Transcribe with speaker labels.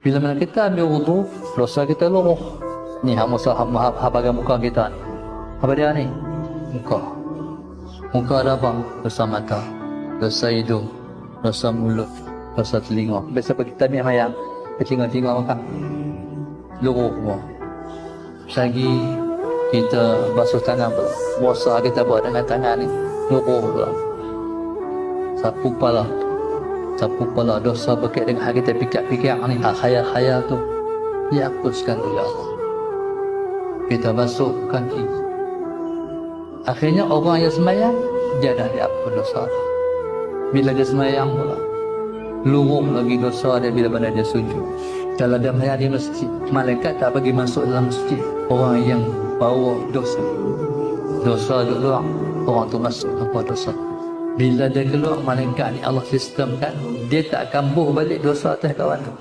Speaker 1: Bila mana kita ambil wudu, dosa kita luruh. Ni bahagian muka kita. Apa dia ni? Muka. Muka ada apa? Dosa mata, dosa hidung, dosa mulut, dosa telinga. Biasa kita ambil mayang, telinga maka luruh semua. Lagi kita basuh tangan pula. Puasa kita buat dengan tangan ni, luruh pula. Sapu kepala dosa berkait dengan hal kita fikir-fikir ni, khayal-khayal tu dihapuskan oleh Allah. Kita basuh kaki. Akhirnya orang yang semayang dia dah dihapus dosa. Bila dia semayang pula luruh lagi dosa dia bila mana dia sujud. Kalau dia semayang di masjid, malaikat tak bagi masuk dalam masjid orang yang bawa dosa duduk luar, orang tu masuk apa dosa. Bila dia keluar, malaikat ni Allah sistemkan dia tak kambuh balik dosa atas kawan tu.